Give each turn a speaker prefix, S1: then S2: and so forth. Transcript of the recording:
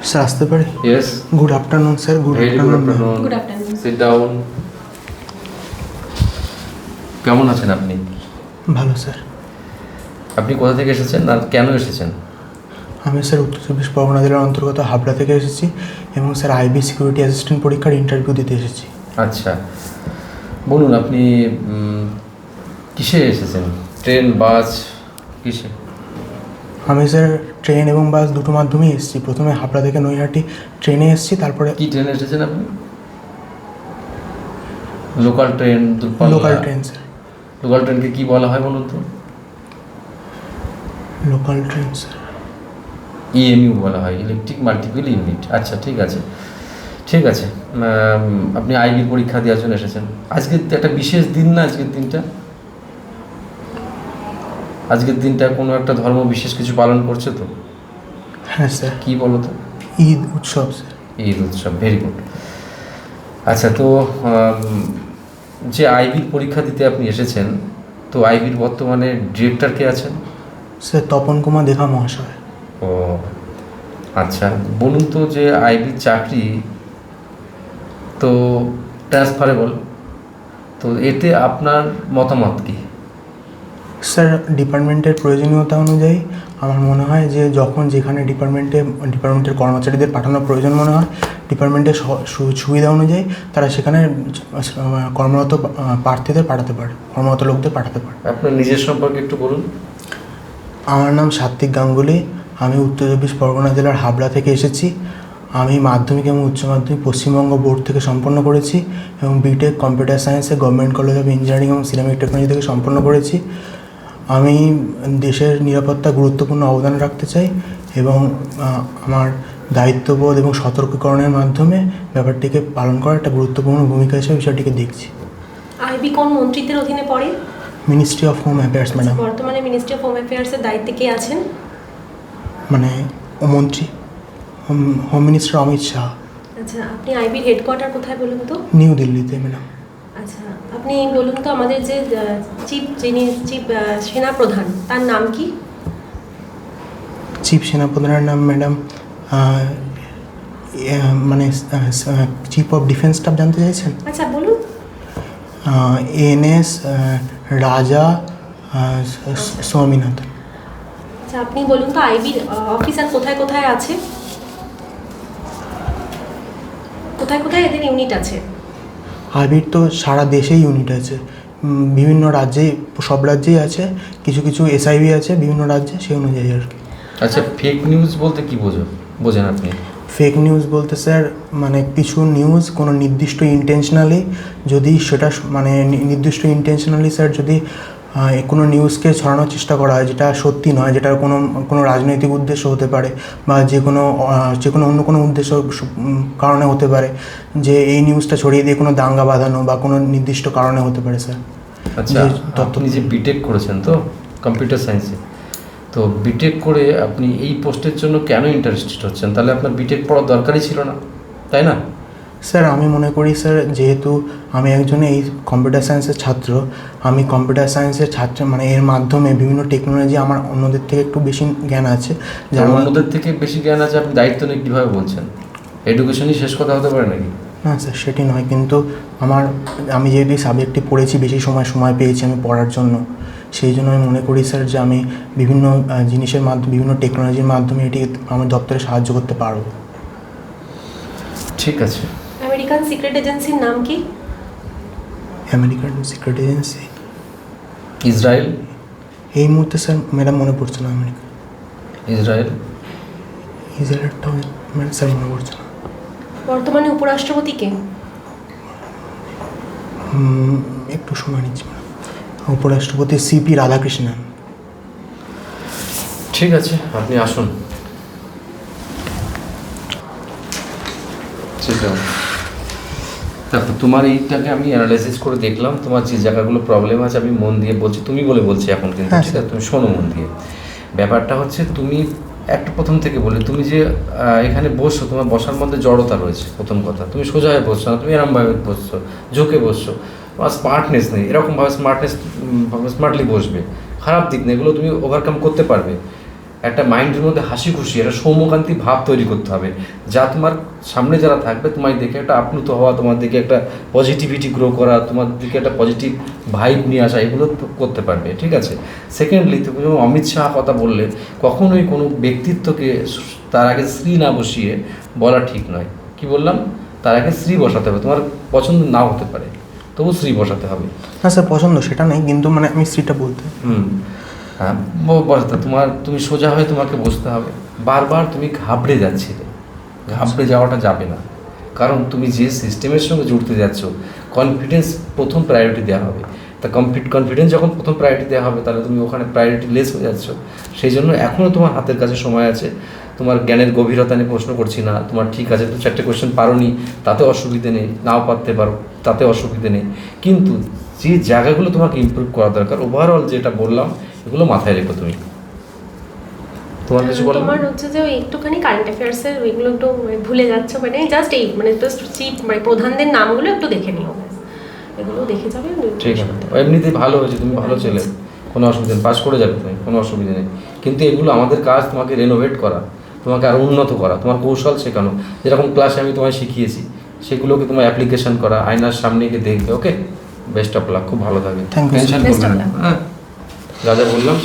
S1: Sir আসতে পারি?
S2: Yes.
S1: Good afternoon sir. Good
S2: Very good afternoon.
S3: Good afternoon.
S2: Sit down. কেমন আছেন আপনি?
S1: ভালো স্যার।
S2: আপনি কোথা থেকে এসেছেন আর কেন এসেছেন?
S1: আমি স্যার উত্তর চব্বিশ পরগনা জেলার অন্তর্গত হাবড়া থেকে এসেছি এবং স্যার আইবি সিকিউরিটি অ্যাসিস্ট্যান্ট পরীক্ষার ইন্টারভিউ দিতে এসেছি।
S2: আচ্ছা, বলুন আপনি কিসে এসেছেন? ট্রেন, বাস, কিসে?
S1: আমি স্যার ট্রেন এবং বাস দুটো মাধ্যমেই এসেছি। প্রথমে হাবড়া থেকে নৈহাটি ট্রেনে এসেছি, তারপরে
S2: কি ট্রেনে এসেছেন আপনি? লোকাল ট্রেন, দূরপাল্লা?
S1: Local train sir.
S2: লোকাল ট্রেনকে কি বলা হয় বলুন তো?
S1: Local train sir.
S2: ইএমইউ বলা হয়, ইলেকট্রিক মাল্টিপল ইউনিট। আচ্ছা, ঠিক আছে ঠিক আছে। আপনি আইবি পরীক্ষা দেওয়ার জন্য এসেছেন। আজকে একটা বিশেষ দিন না? আজকের দিনটা কোনো একটা ধর্ম বিশেষ কিছু পালন করছে তো?
S1: হ্যাঁ স্যার।
S2: কি বলো তো?
S1: ঈদ উৎসব স্যার।
S2: ঈদ উৎসব, ভেরি গুড। আচ্ছা, তো যে আইবির পরীক্ষা দিতে আপনি এসেছেন, তো আইবির বর্তমানে ডিরেক্টর কে আছেন?
S1: স্যার তপন কুমার দেখা মহাশয়।
S2: ও আচ্ছা, বলুন তো যে আইবির চাকরি তো ট্রান্সফারেবল, তো এতে আপনার মতামত কি?
S1: স্যার ডিপার্টমেন্টের প্রয়োজনীয়তা অনুযায়ী আমার মনে হয় যে যখন যেখানে ডিপার্টমেন্টের কর্মচারীদের পাঠানোর প্রয়োজন মনে হয়, ডিপার্টমেন্টের সুবিধা অনুযায়ী তারা সেখানে কর্মরত প্রার্থীদের পাঠাতে পারে, কর্মরত লোকদের পাঠাতে পারে।
S2: আপনার নিজের সম্পর্কে একটু বলুন।
S1: আমার নাম সাত্বিক গাঙ্গুলি। আমি উত্তর চব্বিশ পরগনা জেলার হাবড়া থেকে এসেছি। আমি মাধ্যমিক এবং উচ্চ মাধ্যমিক পশ্চিমবঙ্গ বোর্ড থেকে সম্পন্ন করেছি এবং বিটেক কম্পিউটার সায়েন্সে গভর্নমেন্ট কলেজ অফ ইঞ্জিনিয়ারিং এবং সিরামিক টেকনোলজি থেকে সম্পন্ন করেছি। আমি দেশের নিরাপত্তা গুরুত্বপূর্ণ অবদান রাখতে চাই এবং আমার দায়িত্ববোধ এবং সতর্কীকরণের মাধ্যমে ব্যাপারটিকে পালন করার একটা গুরুত্বপূর্ণ ভূমিকা হিসেবে বিষয়টিকে দেখছি।
S3: আইবি কোন মন্ত্রিত্বের অধীনে পড়ে?
S1: Ministry of home affairs madam.
S3: বর্তমানে মিনিস্ট্রি অফ হোম অ্যাফেয়ার্সের দায়িত্বে কে আছেন?
S1: মানে মন্ত্রী, হোম মিনিস্টার অমিত শাহ।
S3: আচ্ছা, আপনি আইবির হেডকোয়ার্টার কোথায় বলুন তো?
S1: নিউ দিল্লিতে ম্যাডাম।
S3: আচ্ছা, আপনি বলুন তো আমাদের যে চিফ সেনাপ্রধান, তার নাম কি?
S1: চিফ সেনাপ্রধানের নাম ম্যাডাম মানে চিফ অফ ডিফেন্স স্টাফ জানতে চাইছেন?
S3: আচ্ছা বলুন।
S1: এনএস রাজা স্বামীনাথন।
S3: আচ্ছা, আপনি বলুন তো আইবির অফিসার কোথায় কোথায় আছে? কোথায় কোথায় এদের ইউনিট আছে?
S1: আইবির তো সারা দেশেই ইউনিট আছে, বিভিন্ন রাজ্যেই, সব রাজ্যেই আছে, কিছু কিছু এসআইবি আছে বিভিন্ন রাজ্যে, সেই অনুযায়ী আর কি।
S2: আচ্ছা, ফেক নিউজ বলতে কি বোঝেন আপনি?
S1: ফেক নিউজ বলতে স্যার মানে কিছু নিউজ কোনো নির্দিষ্ট ইন্টেনশনালি, যদি সেটা মানে নির্দিষ্ট ইন্টেনশনালি স্যার যদি কোনো নিউজকে ছড়ানোর চেষ্টা করা হয় যেটা সত্যি নয়, যেটার কোনো রাজনৈতিক উদ্দেশ্য হতে পারে বা যে কোনো অন্য কোনো উদ্দেশ্য কারণে হতে পারে, যে এই নিউজটা ছড়িয়ে দিয়ে কোনো দাঙ্গা বাঁধানো বা কোনো নির্দিষ্ট কারণে হতে পারে স্যার।
S2: আচ্ছা, আপনি যে বিটেক করেছেন তো কম্পিউটার সায়েন্সে, তো বিটেক করে আপনি এই পোস্টের জন্য কেন ইন্টারেস্টেড হচ্ছেন? তাহলে আপনার বিটেক পড়ার দরকারই ছিল না, তাই না?
S1: স্যার আমি মনে করি স্যার, যেহেতু আমি একজন এই কম্পিউটার সায়েন্সের ছাত্র, আমি কম্পিউটার সায়েন্সের ছাত্র মানে এর মাধ্যমে বিভিন্ন টেকনোলজি আমার অন্যদের থেকে একটু বেশি জ্ঞান আছে।
S2: যার অন্যদের থেকে বেশি জ্ঞান আছে আপনি দায়িত্ব নিয়ে কীভাবে বলছেন? এডুকেশনই শেষ কথা হতে পারে নাকি?
S1: না স্যার, সেটি নয়, কিন্তু আমি যেহেতু এই সাবজেক্টটি পড়েছি, বেশি সময় পেয়েছি আমি পড়ার জন্য, সেই জন্য আমি মনে করি স্যার যে আমি বিভিন্ন জিনিসের মাধ্যমে, বিভিন্ন টেকনোলজির মাধ্যমে এটি আমার দপ্তরে সাহায্য করতে পারব।
S2: ঠিক আছে।
S3: আমেরিকান সিক্রেট এজেন্সির নাম কি?
S1: American secret agency
S2: Israel?
S1: এই মুহূর্তে স্যার ম্যাডাম মনে পড়ছে না। আমেরিকা, ইসরায়েলটা মানে স্যার মনে পড়ছে না।
S3: বর্তমানে উপরাষ্ট্রপতি কে?
S1: একটু সময় নিচ্ছি ম্যাডাম। উপরাষ্ট্রপতি সিপি রাধাকৃষ্ণন।
S2: ঠিক আছে, আপনি আসুন। দেখো, তোমার এইটাকে আমি অ্যানালাইসিস করে দেখলাম, তোমার যে জায়গাগুলো প্রবলেম আছে আমি মন দিয়ে বলছি, তুমি বলছি এখন কিন্তু, ঠিক আছে? তুমি শোনো মন দিয়ে। ব্যাপারটা হচ্ছে তুমি একটা প্রথম থেকে বলে তুমি যে এখানে বসছো, তোমার বসার মধ্যে জড়তা রয়েছে। প্রথম কথা, তুমি সোজা হয়ে বসছো না, তুমি এরকমভাবে বসছো, ঝুঁকে বসছো, তোমার স্মার্টনেস নেই। এরকমভাবে স্মার্টলি বসবে, খারাপ দিক নেই, এগুলো তুমি ওভারকাম করতে পারবে। একটা মাইন্ডের মধ্যে হাসি খুশি একটা সৌম্যকান্তি ভাব তৈরি করতে হবে, যা তোমার সামনে যারা থাকবে তোমার দিকে একটা আপ্লুত হওয়া, তোমার দিকে একটা পজিটিভিটি গ্রো করা, তোমার দিকে একটা পজিটিভ ভাইব নিয়ে আসা, এগুলো করতে পারবে, ঠিক আছে। সেকেন্ডলি তুমি যেমন অমিত শাহ কথা বললে, কখনোই কোনো ব্যক্তিত্বকে তার আগে শ্রী না বসিয়ে বলা ঠিক নয়। কি বললাম? তার আগে শ্রী বসাতে হবে, তোমার পছন্দ নাও হতে পারে, তবু শ্রী বসাতে হবে।
S1: না স্যার, পছন্দ সেটা নেই, কিন্তু মানে আমি স্ত্রীটা বলতে।
S2: হ্যাঁ, বসতে তুমি সোজা হয়ে তোমাকে বসতে হবে। বারবার তুমি ঘাবড়ে যাচ্ছিলে, ঘাবড়ে যাওয়াটা যাবে না, কারণ তুমি যে সিস্টেমের সঙ্গে জুড়তে যাচ্ছ, কনফিডেন্স প্রথম প্রায়োরিটি দেওয়া হবে। তা কনফিডেন্স যখন প্রথম প্রায়োরিটি দেওয়া হবে, তাহলে তুমি ওখানে প্রায়োরিটি লেস হয়ে যাচ্ছ। সেই জন্য এখনও তোমার হাতের কাছে সময় আছে। তোমার জ্ঞানের গভীরতা নিয়ে প্রশ্ন করছি না, তোমার ঠিক আছে, তুমি 4টে কোয়েশ্চেন পারোনি, তাতে অসুবিধে নেই, নাও পারতে পারো, তাতে অসুবিধে নেই, কিন্তু যে জায়গাগুলো তোমাকে ইমপ্রুভ করা দরকার, ওভারঅল যেটা বললাম, এগুলো মাথায় রেখো তুমি। তোমার কিছু বলো?
S3: তোমার হচ্ছে যে ওই একটুখানি কারেন্ট অ্যাফেয়ার্সের ওইগুলো একটু ভুলে যাচ্ছ, মানে জাস্ট এই মানে জাস্ট চিফ মানে প্রধানদের নামগুলো একটু দেখে নিও, এগুলো দেখে যাবে।
S2: ঠিক আছে, এমনিতেই ভালো হয়েছে, তুমি ভালো ছেলে, কোনো অসুবিধা নেই, পাস করে যাবে তুমি, কোনো অসুবিধা নেই। কিন্তু এগুলো আমাদের কাজ তোমাকে রেনোভেট করা, তোমাকে আরও উন্নত করা, তোমার কৌশল শেখানো, যেরকম ক্লাসে আমি তোমায় শিখিয়েছি সেগুলোকে তোমার অ্যাপ্লিকেশন করা, আয়নার সামনে গিয়ে দেখবে। ওকে, বেস্ট অফ লাক, খুব ভালো থাকবে,
S1: Thank you, sir.
S2: Tension
S3: Best
S2: করবে
S3: of
S2: না।
S3: luck.
S2: হ্যাঁ, যা যা বললাম